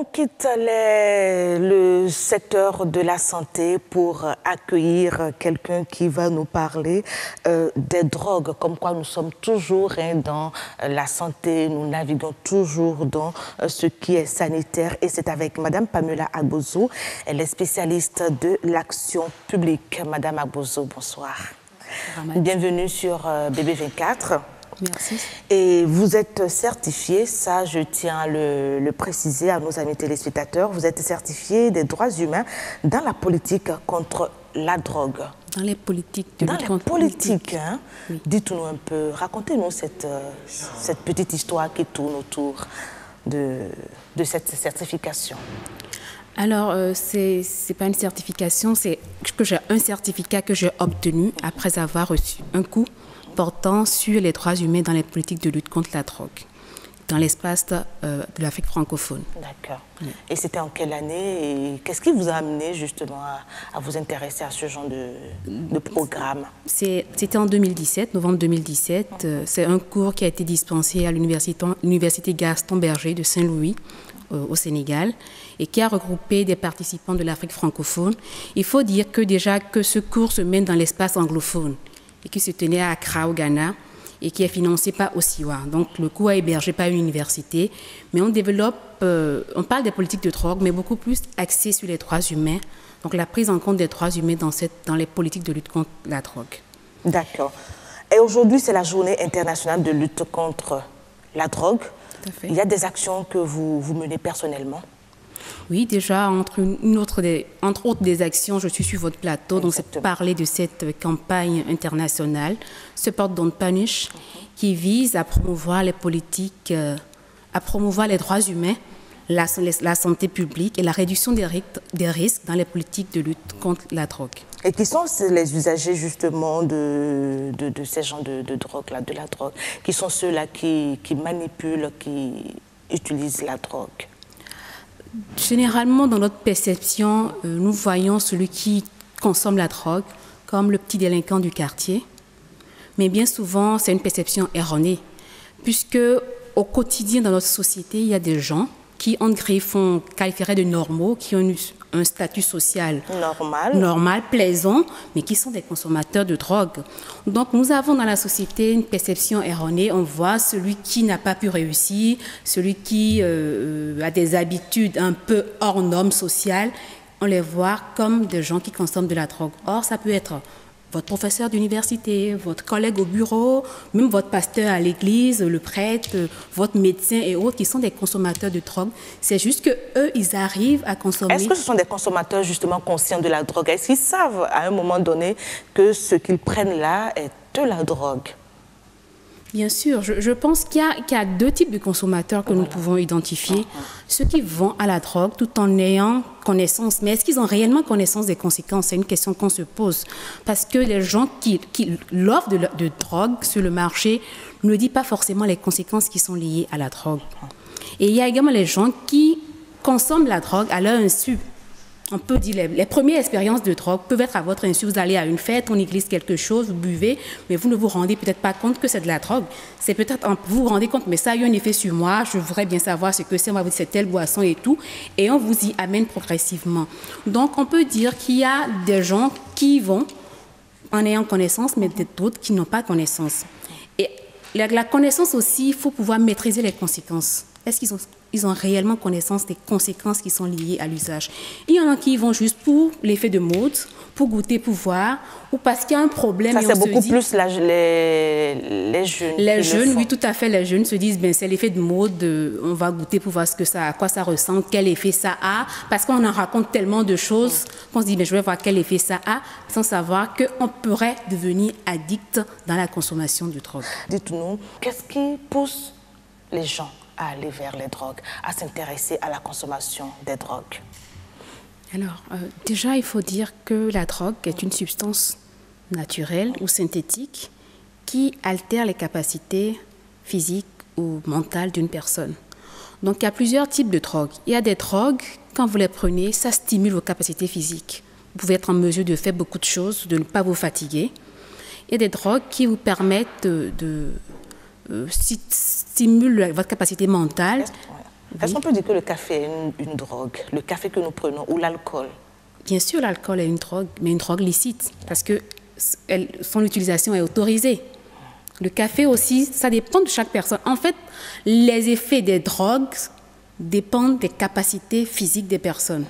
On quitte le secteur de la santé pour accueillir quelqu'un qui va nous parler des drogues, comme quoi nous sommes toujours dans la santé, nous naviguons toujours dans ce qui est sanitaire. Et c'est avec Madame Pamela Agbozo, elle est spécialiste de l'action publique. Madame Agbozo, bonsoir. Bienvenue sur BB24. Merci. Et vous êtes certifié, ça je tiens à le préciser à nos amis téléspectateurs, vous êtes certifié des droits humains dans la politique contre la drogue. Dans les politiques de lutte contre la politique, hein? Oui. Dites-nous un peu, racontez-nous cette petite histoire qui tourne autour de cette certification. Alors, c'est pas une certification, c'est que j'ai un certificat que j'ai obtenu après avoir reçu un coup portant sur les droits humains dans les politiques de lutte contre la drogue, dans l'espace de l'Afrique francophone. D'accord. Oui. Et c'était en quelle année et qu'est-ce qui vous a amené justement à vous intéresser à ce genre de programme? C'était en 2017, novembre 2017. C'est un cours qui a été dispensé à l'université Gaston Berger de Saint-Louis, au Sénégal, et qui a regroupé des participants de l'Afrique francophone. Il faut dire que déjà que ce cours se mène dans l'espace anglophone et qui se tenait à Accra, au Ghana, et qui est financé par OSIWA. Donc le cours est hébergé par une université, mais on développe, on parle des politiques de drogue, mais beaucoup plus axé sur les droits humains, donc la prise en compte des droits humains dans les politiques de lutte contre la drogue. D'accord. Et aujourd'hui, c'est la journée internationale de lutte contre la drogue. Tout à fait. Il y a des actions que vous menez personnellement? Oui, déjà, entre autres des actions, je suis sur votre plateau, donc c'est parler de cette campagne internationale, Support Don't Punish, qui vise à promouvoir les politiques, à promouvoir les droits humains, la santé publique et la réduction des risques dans les politiques de lutte contre la drogue. Et qui sont les usagers justement de ces genres de drogue-là, de la drogue? Qui sont ceux-là qui manipulent, qui utilisent la drogue? Généralement, dans notre perception, nous voyons celui qui consomme la drogue comme le petit délinquant du quartier. Mais bien souvent, c'est une perception erronée, puisque au quotidien dans notre société, il y a des gens qui, en griffe, on qualifierait de normaux, qui ont un statut social normal, plaisant, mais qui sont des consommateurs de drogue. Donc nous avons dans la société une perception erronée. On voit celui qui n'a pas pu réussir, celui qui a des habitudes un peu hors normes sociales, on les voit comme des gens qui consomment de la drogue. Or, ça peut être votre professeur d'université, votre collègue au bureau, même votre pasteur à l'église, le prêtre, votre médecin et autres qui sont des consommateurs de drogue. C'est juste qu'eux, ils arrivent à consommer. Est-ce que ce sont des consommateurs justement conscients de la drogue? Est-ce qu'ils savent à un moment donné que ce qu'ils prennent là est de la drogue? Bien sûr, je pense qu'il y a deux types de consommateurs que nous pouvons identifier. Ceux qui vont à la drogue tout en ayant connaissance. Mais est-ce qu'ils ont réellement connaissance des conséquences? C'est une question qu'on se pose. Parce que les gens qui l'offrent de drogue sur le marché ne disent pas forcément les conséquences qui sont liées à la drogue. Et il y a également les gens qui consomment la drogue à leur insu. On peut dire les premières expériences de drogue peuvent être à votre insu. Vous allez à une fête, on y glisse quelque chose, vous buvez, mais vous ne vous rendez peut-être pas compte que c'est de la drogue. C'est peut-être, vous vous rendez compte, mais ça a eu un effet sur moi, je voudrais bien savoir ce que c'est, on va vous dire c'est telle boisson et tout, et on vous y amène progressivement. Donc on peut dire qu'il y a des gens qui vont en ayant connaissance, mais d'autres qui n'ont pas connaissance. Et la connaissance aussi, il faut pouvoir maîtriser les conséquences. Est-ce qu'ils ont réellement connaissance des conséquences qui sont liées à l'usage? Il y en a qui vont juste pour l'effet de mode, pour goûter, pour voir, ou parce qu'il y a un problème. Ça, c'est beaucoup plus les jeunes. Les jeunes, oui, tout à fait. Les jeunes se disent, ben, c'est l'effet de mode, on va goûter pour voir à quoi ça ressemble, quel effet ça a, parce qu'on en raconte tellement de choses qu'on se dit, ben, je vais voir quel effet ça a, sans savoir qu'on pourrait devenir addict dans la consommation de drogue. Dites-nous, qu'est-ce qui pousse les gens à aller vers les drogues, à s'intéresser à la consommation des drogues? Alors, déjà, il faut dire que la drogue est une substance naturelle ou synthétique qui altère les capacités physiques ou mentales d'une personne. Donc, il y a plusieurs types de drogues. Il y a des drogues, quand vous les prenez, ça stimule vos capacités physiques. Vous pouvez être en mesure de faire beaucoup de choses, de ne pas vous fatiguer. Il y a des drogues qui vous permettent stimule votre capacité mentale Est-ce qu'on peut dire que le café est une drogue, le café que nous prenons, ou l'alcool? Bien sûr, l'alcool est une drogue, mais une drogue licite, parce que son utilisation est autorisée. Le café aussi, ça dépend de chaque personne. En fait, les effets des drogues dépendent des capacités physiques des personnes.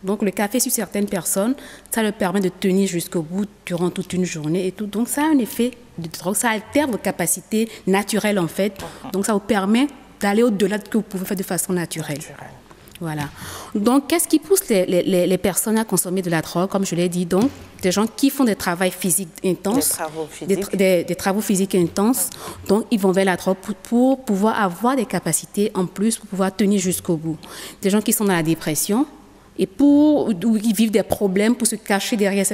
Donc, le café, sur certaines personnes, ça leur permet de tenir jusqu'au bout durant toute une journée et tout. Donc, ça a un effet de drogue. Ça altère vos capacités naturelles, en fait. Donc, ça vous permet d'aller au-delà de ce que vous pouvez faire de façon naturelle. Voilà. Donc, qu'est-ce qui pousse les personnes à consommer de la drogue? Comme je l'ai dit, donc, des gens qui font des travaux physiques intenses. Des travaux physiques intenses. Donc, ils vont vers la drogue pour pouvoir avoir des capacités en plus, pour pouvoir tenir jusqu'au bout. Des gens qui sont dans la dépression et où ils vivent des problèmes pour se cacher derrière,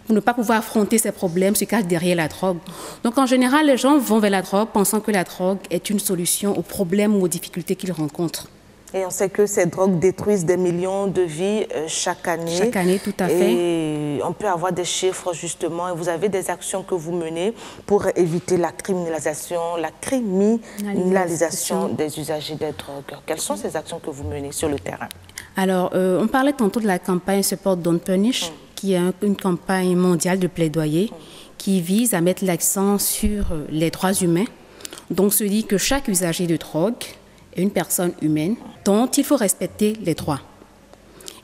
pour ne pas pouvoir affronter ces problèmes, se cachent derrière la drogue. Donc, en général, les gens vont vers la drogue pensant que la drogue est une solution aux problèmes ou aux difficultés qu'ils rencontrent. Et on sait que ces drogues détruisent des millions de vies chaque année. Chaque année, tout à fait. Et on peut avoir des chiffres, justement. Et vous avez des actions que vous menez pour éviter la criminalisation des usagers des drogues. Quelles sont ces actions que vous menez sur le terrain? Alors, on parlait tantôt de la campagne Support Don't Punish, qui est une campagne mondiale de plaidoyer qui vise à mettre l'accent sur les droits humains. Donc, se dit que chaque usager de drogue une personne humaine dont il faut respecter les droits.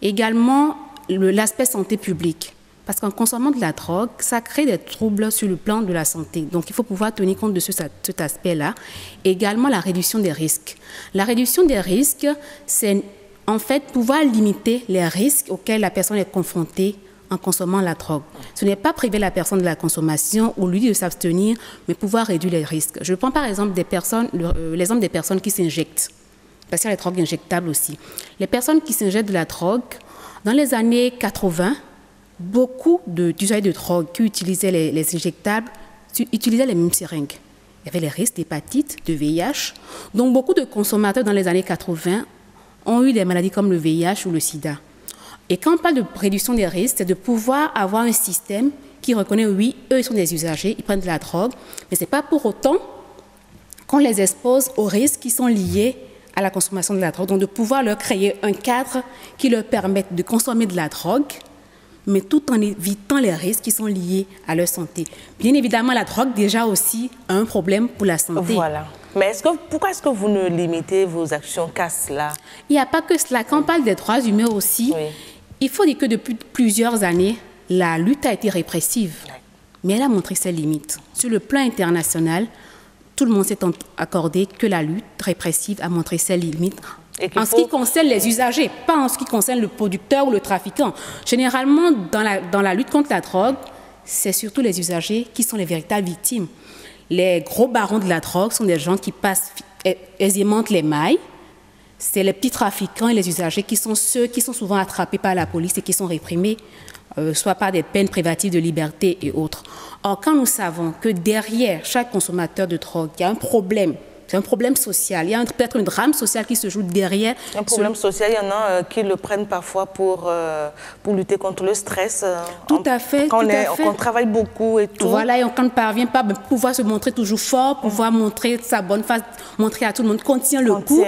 Également, l'aspect santé publique. Parce qu'en consommant de la drogue, ça crée des troubles sur le plan de la santé. Donc, il faut pouvoir tenir compte de cet aspect-là. Également, la réduction des risques. La réduction des risques, c'est en fait pouvoir limiter les risques auxquels la personne est confrontée en consommant la drogue. Ce n'est pas priver la personne de la consommation ou lui de s'abstenir, mais pouvoir réduire les risques. Je prends par exemple l'exemple des personnes qui s'injectent, parce qu'il y a les drogues injectables aussi. Les personnes qui s'injectent de la drogue, dans les années 80, beaucoup d'usagers de drogue qui utilisaient les injectables utilisaient les mêmes seringues. Il y avait les risques d'hépatite, de VIH. Donc beaucoup de consommateurs dans les années 80 ont eu des maladies comme le VIH ou le sida. Et quand on parle de réduction des risques, c'est de pouvoir avoir un système qui reconnaît, oui, eux, ils sont des usagers, ils prennent de la drogue, mais ce n'est pas pour autant qu'on les expose aux risques qui sont liés à la consommation de la drogue. Donc, de pouvoir leur créer un cadre qui leur permette de consommer de la drogue, mais tout en évitant les risques qui sont liés à leur santé. Bien évidemment, la drogue, déjà aussi, a un problème pour la santé. Voilà. Mais pourquoi est-ce que vous ne limitez vos actions qu'à cela? Il n'y a pas que cela. Quand on parle des droits humains aussi, il faut dire que depuis plusieurs années, la lutte a été répressive, mais elle a montré ses limites. Sur le plan international, tout le monde s'est accordé que la lutte répressive a montré ses limites. En ce qui concerne les usagers, pas en ce qui concerne le producteur ou le trafiquant. Généralement, dans la lutte contre la drogue, c'est surtout les usagers qui sont les véritables victimes. Les gros barons de la drogue sont des gens qui passent aisément les mailles. C'est les petits trafiquants et les usagers qui sont ceux qui sont souvent attrapés par la police et qui sont réprimés, soit par des peines privatives de liberté et autres. Or, quand nous savons que derrière chaque consommateur de drogue, il y a un problème, c'est un problème social, il y a peut-être un drame social qui se joue derrière. Un problème social, il y en a qui le prennent parfois pour lutter contre le stress. Tout à fait. Quand on travaille beaucoup et tout. Voilà, et quand on ne parvient pas, pouvoir se montrer toujours fort, pouvoir montrer sa bonne face, montrer à tout le monde qu'on tient le coup,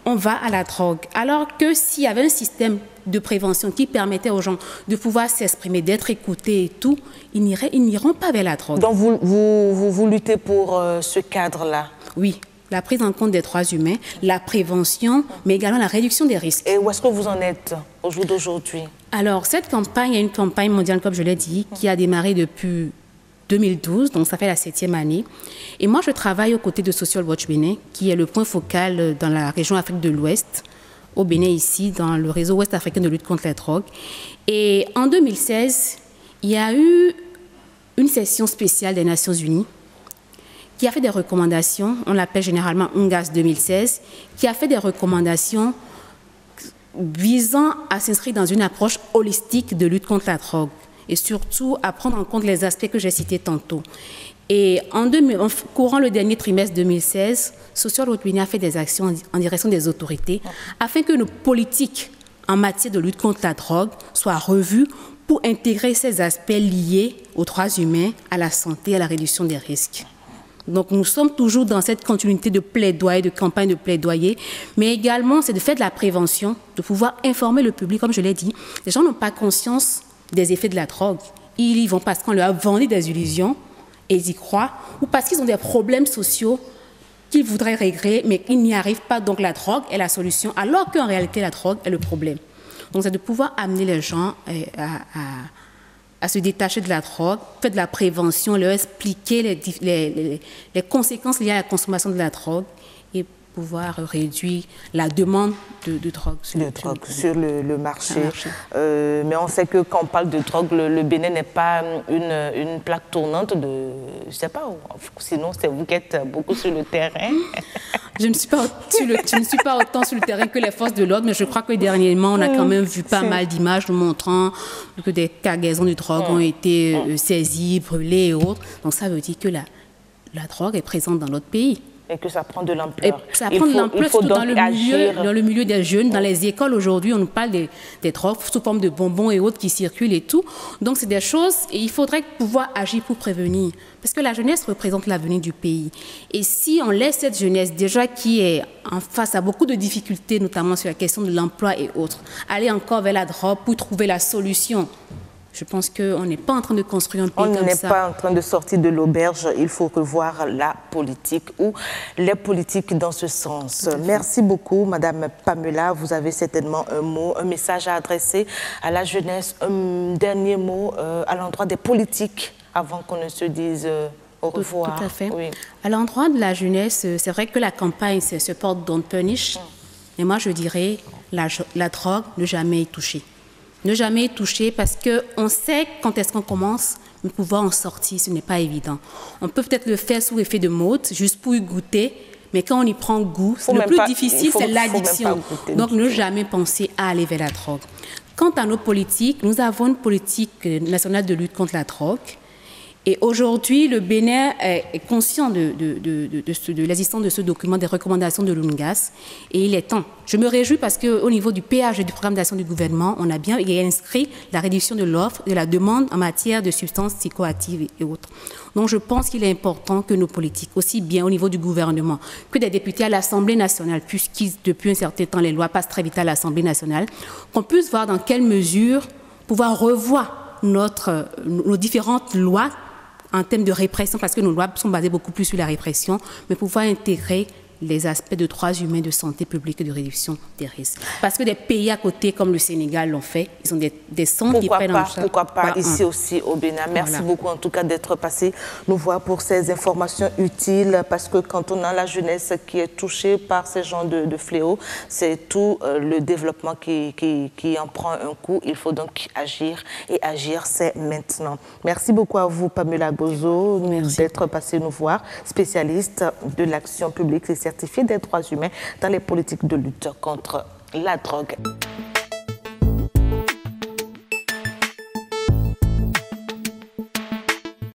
on va à la drogue. Alors que s'il y avait un système de prévention qui permettait aux gens de pouvoir s'exprimer, d'être écoutés et tout, ils n'iront pas vers la drogue. Donc vous luttez pour ce cadre-là? Oui. La prise en compte des droits humains, la prévention, mais également la réduction des risques. Et où est-ce que vous en êtes au jour d'aujourd'hui? Alors, cette campagne est une campagne mondiale, comme je l'ai dit, qui a démarré depuis 2012, donc ça fait la 7e année. Et moi, je travaille aux côtés de Social Watch Bénin, qui est le point focal dans la région Afrique de l'Ouest, au Bénin ici, dans le réseau ouest africain de lutte contre la drogue. Et en 2016, il y a eu une session spéciale des Nations Unies qui a fait des recommandations, on l'appelle généralement UNGAS 2016, qui a fait des recommandations visant à s'inscrire dans une approche holistique de lutte contre la drogue et surtout à prendre en compte les aspects que j'ai cités tantôt. Et en courant le dernier trimestre 2016, Social Watch Bénin a fait des actions en direction des autorités afin que nos politiques en matière de lutte contre la drogue soient revues pour intégrer ces aspects liés aux droits humains, à la santé et à la réduction des risques. Donc nous sommes toujours dans cette continuité de plaidoyer, de campagne de plaidoyer, mais également c'est de faire de la prévention, de pouvoir informer le public, comme je l'ai dit. Les gens n'ont pas conscience des effets de la drogue. Ils y vont parce qu'on leur a vendu des illusions et ils y croient, ou parce qu'ils ont des problèmes sociaux qu'ils voudraient régler, mais ils n'y arrivent pas. Donc la drogue est la solution, alors qu'en réalité la drogue est le problème. Donc c'est de pouvoir amener les gens à se détacher de la drogue, faire de la prévention, leur expliquer les conséquences liées à la consommation de la drogue et pouvoir réduire la demande de drogue sur le marché. Mais on sait que quand on parle de drogue, le Bénin n'est pas une plaque tournante de... Je ne sais pas, sinon c'est vous qui êtes beaucoup sur le terrain. Je ne suis pas autant sur le terrain que les forces de l'ordre, mais je crois que dernièrement, on a quand même vu pas mal d'images nous montrant que des cargaisons de drogue ont été saisies, brûlées et autres. Donc ça veut dire que la drogue est présente dans notre pays. Et que ça prend de l'ampleur. Ça prend de l'ampleur surtout dans le milieu des jeunes. Dans les écoles aujourd'hui, on nous parle des drogues sous forme de bonbons et autres qui circulent et tout. Donc c'est des choses et il faudrait pouvoir agir pour prévenir. Parce que la jeunesse représente l'avenir du pays. Et si on laisse cette jeunesse déjà qui est en face à beaucoup de difficultés, notamment sur la question de l'emploi et autres, aller encore vers la drogue pour trouver la solution, je pense qu'on n'est pas en train de construire un pays comme ça. On n'est pas en train de sortir de l'auberge. Il faut revoir la politique ou les politiques dans ce sens. Merci beaucoup, Madame Pamela. Vous avez certainement un message à adresser à la jeunesse. Un dernier mot à l'endroit des politiques avant qu'on ne se dise au revoir. Tout à fait. Oui. À l'endroit de la jeunesse, c'est vrai que la campagne se porte Don't Punish. Mais moi, je dirais la drogue, ne jamais y toucher. Ne jamais y toucher parce qu'on sait quand est-ce qu'on commence, mais pouvoir en sortir, ce n'est pas évident. On peut peut-être le faire sous effet de mode, juste pour y goûter, mais quand on y prend goût, le plus difficile, c'est l'addiction. Donc, ne jamais penser à aller vers la drogue. Quant à nos politiques, nous avons une politique nationale de lutte contre la drogue. Et aujourd'hui, le Bénin est conscient de l'existence de ce document des recommandations de l'UNGAS et il est temps. Je me réjouis parce qu'au niveau du péage et du programme d'action du gouvernement, on a bien inscrit la réduction de l'offre et de la demande en matière de substances psychoactives et autres. Donc je pense qu'il est important que nos politiques, aussi bien au niveau du gouvernement que des députés à l'Assemblée nationale, puisqu'ils depuis un certain temps les lois passent très vite à l'Assemblée nationale, qu'on puisse voir dans quelle mesure pouvoir revoir nos différentes lois en termes de répression, parce que nos lois sont basées beaucoup plus sur la répression, mais pouvoir intégrer les aspects de droits humains, de santé publique et de réduction des risques. Parce que des pays à côté, comme le Sénégal, l'ont fait. Ils ont des centres qui prennent en charge. Pourquoi pas ici aussi au Bénin. Merci beaucoup en tout cas d'être passé nous voir pour ces informations utiles, parce que quand on a la jeunesse qui est touchée par ces genres de fléaux, c'est tout le développement qui en prend un coup. Il faut donc agir, et agir, c'est maintenant. Merci beaucoup à vous, Pamela Gozo, d'être passé nous voir, spécialiste de l'action publique et certifié des droits humains dans les politiques de lutte contre la drogue.